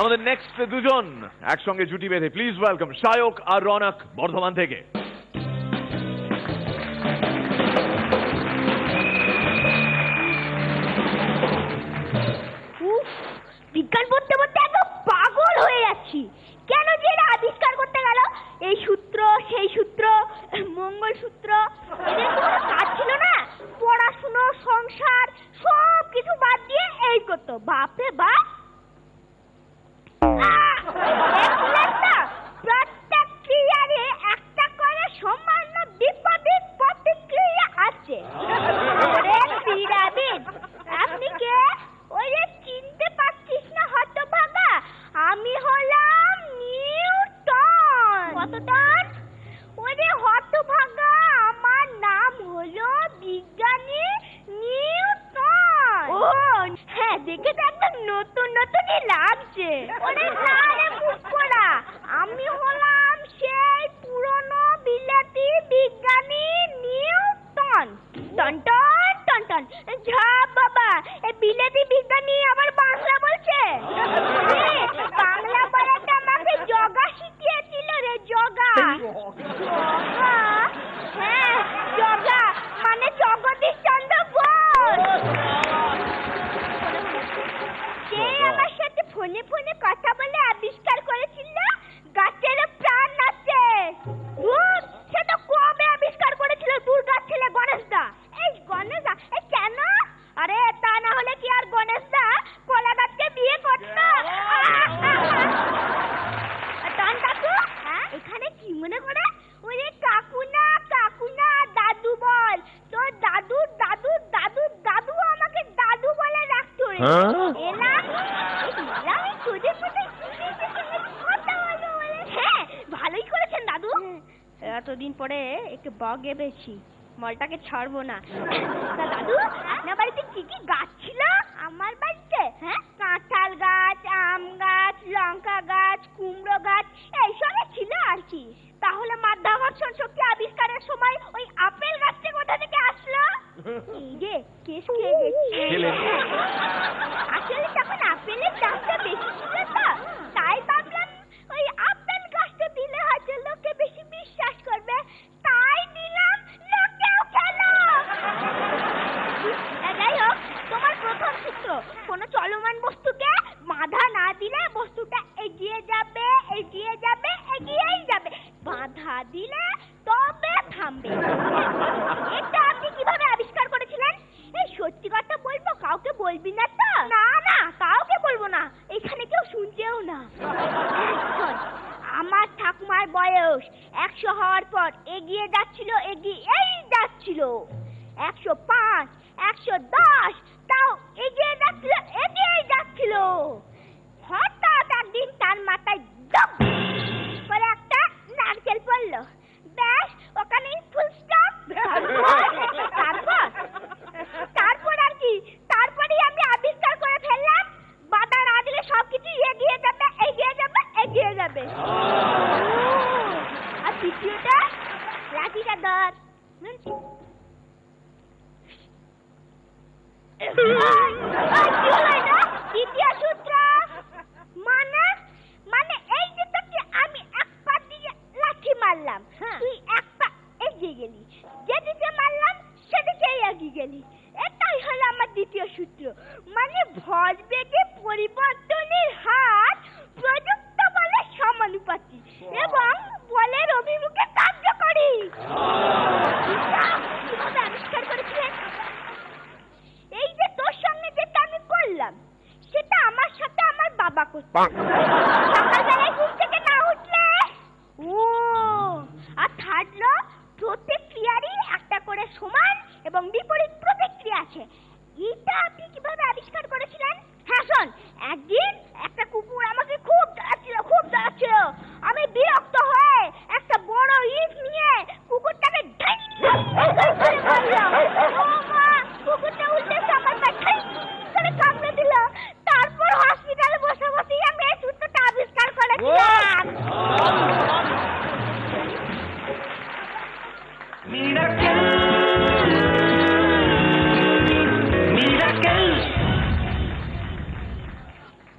আমাদের নেক্সট দুজন একসঙ্গে জুটি বেঁধে প্লিজ ওয়েলকাম শায়ক আর রৌনক বর্ধমান থেকে। বিজ্ঞান পড়তে পড়তে একদম পাগল হয়ে যাচ্ছি। কেন যে এরা আবিষ্কার করতে গেল এই সূত্র সেই সূত্র মঙ্গলসূত্র, এদের কোনো কাজ ছিল না? পড়াশুনো সংসার সব কিছু বাদ দিয়ে এই করতো। বাপরে বাপ, প্রত্যেক ক্রিয়ারে একটা করে সামান্য বিপরীত প্রতিক্রিয়া আছে। আপনি কে? ওই যে চিনতে পারছিস না হতভাগা? আমি হলাম নিউটন। কত টন? ওই যে হতভাগা, আমার নাম হলো বিজ্ঞানী নিউটন। ও হ্যাঁ, দেখে তো একদম নতুন নতুনই লাগছে। ওরে না রে মুখপোড়া, আমি হলাম সেই পুরনো বিলাতি বিজ্ঞানী নিউটন। টন টন টন টন ঝাপ বাবা, এই বিলাতি বিজ্ঞানী আবার বাংলা বলছে। বাংলা বলাটা আমাকে জগা শিখিয়েছিল রে, জগা। হ্যাঁ জগা মানে জগদীশ চন্দ্র বোস। সে আমার সাথে ফোনে ফোনে কথা বলে আবিষ্কার করেছিল গাছের প্রাণ আছে। সে তো কবে আবিষ্কার করেছিল দুর্গার ছেলে গণেশদা। এই গণেশদা কেন? আরে তা না হলে কি আর গণেশদা কলা গাছকে বিয়ে করতো? কাকু এখানে কি মনে করে? ওরে কাকু না কাকু না, দাদু বল। তোর দাদু দাদু দাদু দাদু আমাকে দাদু বলে রাখতো। হ্যাঁ ভালোই করেছেন দাদু। এতদিন পরে একটু বগে বেশি, মলটাকে ছাড়বো না। দাদু আপনার বাড়িতে কি কি গাছ ছিল? আমার বাড়িতে হ্যাঁ কাঁঠাল গাছ, আম গাছ, লঙ্কা গাছ, কুমড়ো গাছ এইসবই ছিল আর কি। তাহলে মাধ্যাকর্ষণ শক্তি আবিষ্কারের সময় ওই আপেল গাছটা কোথা থেকে আসলো? এই যে কেস খেয়ে গেছি। আসলে তখন আপেলের দামটা বেশি ছিল তো, তাই ভাবলাম ওই আপেল গাছটা দিলে হয়তো লোকে বেশি বিশ্বাস করবে, তাই দিলাম। লোকেও খেলো। যাই হোক, তোমার প্রথম সূত্র, কোন চলমান বস্তুকে বাধা না দিলে বস্তুটা এগিয়ে যাবে এগিয়ে যাবে এগিয়েই যাবে, বাধা দিলে তবে থামবে। এটা আপনি কিভাবে আবিষ্কার করেছিলেন? এই সত্যি কথা বলবো, কাউকে বলবি না তো? না না, কাউকে বলবো না, এখানে কেউ শুনছেও না। আমার ঠাকুমার বয়স 100 হওয়ার পর এগিয়ে যাচ্ছিল, এগিয়েই যাচ্ছিল। 105, 110, তাও এগিয়ে যাচ্ছিল, এগিয়েই যাচ্ছিল। হঠাৎ একদিন তার মাথায় দপ করে একটা নারকেল পড়লো। ব্যাস, ওখানেই ফুল স্টপ। তারপর আর কি, তারপরেই আমি আবিষ্কার করে ফেললাম বাধা না দিলে সবকিছু এগিয়ে যাবে এগিয়ে যাবে এগিয়ে যাবে। আর দ্বিতীয়টা লাঠিটা ধর। দ্বিতীয় সূত্র মানে মানে এই যে তোকে আমি এক পা দিয়ে লাঠি মারলাম, তুই এক পা এগিয়ে গেলি, যেদিকে মারলাম সেদিকেই এগিয়ে গেলি। এটাই হলো আমার দ্বিতীয় সূত্র। মানে ভরবেগে পরিবর্তনের হার প্রযুক্ত বলের সমানুপাতিক এবং বলের অভিমুখে কার্যকরী। কিভাবে আবিষ্কার করেছিলেন? এই যে তোর সঙ্গে যেটা আমি করলাম সেটা আমার সাথে আমার বাবা করত। সকালবেলায় ঘুম থেকে না উঠলে আর থাকলো প্রতিক্রিয়ারই একটা করে সমান এবং বিপরীত প্রতিক্রিয়া আছে। এটা আপনি কিভাবে আবিষ্কার করেছিলেন? হ্যাঁ শোন, একদিন একটা কুকুর আমাকে খুব জ্বালাচ্ছিল। আমি বিরক্ত হয়ে একটা বড় ইট নিয়ে কুকুরটাকে কুকুরটা উল্টে আমার করে কামড়ে দিল। তারপর হসপিটালে বসে বসেই আমি এই সূত্রটা আবিষ্কার করেছিলাম। Miracle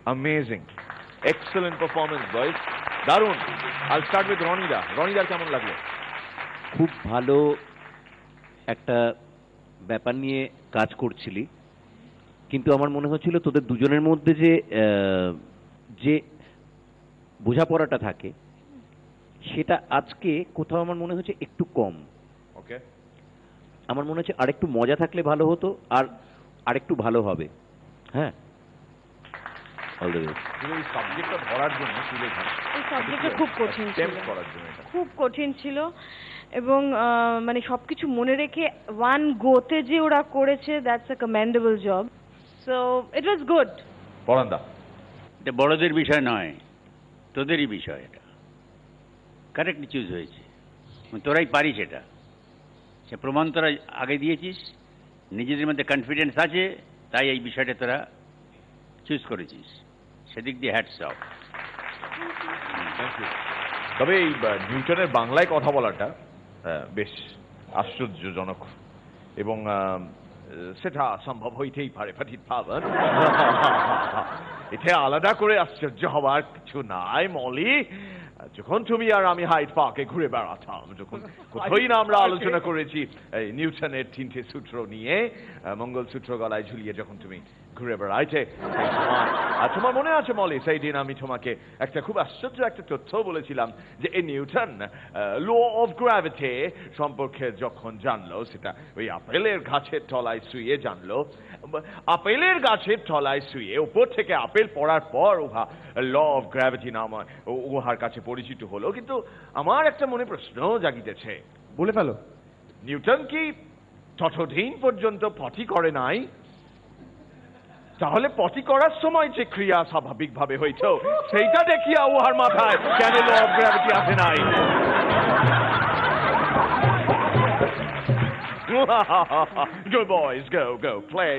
amazing, excellent performance boys, দারুণ। আল স্টার্ট উইথ রনিদা। রনিদার কেমন লাগলো? খুব ভালো একটা ব্যাপার নিয়ে কাজ করছিলি, কিন্তু আমার মনে হচ্ছিল তোদের দুজনের মধ্যে যে বোঝাপড়াটা থাকে সেটা আজকে কোথাও আমার মনে হচ্ছে একটু কম। ওকে, আমার মনে হচ্ছে আরেকটু মজা থাকলে ভালো হতো, আর আরেকটু ভালো হবে। হ্যাঁ, অল দ্য বেস্ট। এই সাবজেক্টটা ধরার জন্য তুলে ধর, এই সাবজেক্টটা খুব কঠিন ছিল, attempt করার জন্য এটা খুব কঠিন ছিল, এবং মানে সবকিছু মনে রেখে ওয়ান গোতে যে ওরা করেছে, that's a commendable job. So it was good. পরান্দা। এটা বড়দের বিষয় নয়, তোদেরই বিষয়। এটা কারেক্টলি চুজ হয়েছে, তোরাই পারিস এটা, সে প্রমাণ তোরা আগে দিয়েছিস, নিজেদের মধ্যে কনফিডেন্স আছে, তাই এই বিষয়টা তোরা চুজ করেছিস, সেদিক দিয়ে হ্যাটস অফ। তবে এই নিউটনের বাংলায় কথা বলাটা বেশ আশ্চর্যজনক, এবং সেটা সম্ভব হইতেই পারে, পাঠিত পাবেন এতে আলাদা করে আশ্চর্য হওয়ার কিছু নাই মলি। যখন তুমি আর আমি হাইড পার্কে ঘুরে বেড়াতাম, যখন কোথায় না আমরা আলোচনা করেছি এই নিউটনের 3টে সূত্র নিয়ে, মঙ্গলসূত্র গলায় ঝুলিয়ে যখন তুমি ঘুরে বেড়াইতে, আর তোমার মনে আছে মলি, সেই দিন আমি তোমাকে একটা খুব আশ্চর্য একটা তথ্য বলেছিলাম যে এই নিউটন ল অফ গ্র্যাভিটি সম্পর্কে যখন জানলো, সেটা ওই আপেলের গাছের তলায় শুয়ে জানলো। আপেলের গাছের তলায় শুয়ে উপর থেকে আপেল পড়ার পর উহা ল অফ গ্র্যাভিটি নাম উহার কাছে পরিচিত হলো। কিন্তু আমার একটা মনে প্রশ্ন জাগিতেছে, বলে ফেলো। নিউটন কি ততদিন পর্যন্ত পটি করে নাই? তাহলে পটি করার সময় যে ক্রিয়া স্বাভাবিকভাবে হইত, সেইটা দেখিয়া উহার মাথায় কেন ল অফ গ্র্যাভিটি আসে নাই? Go boys, go play.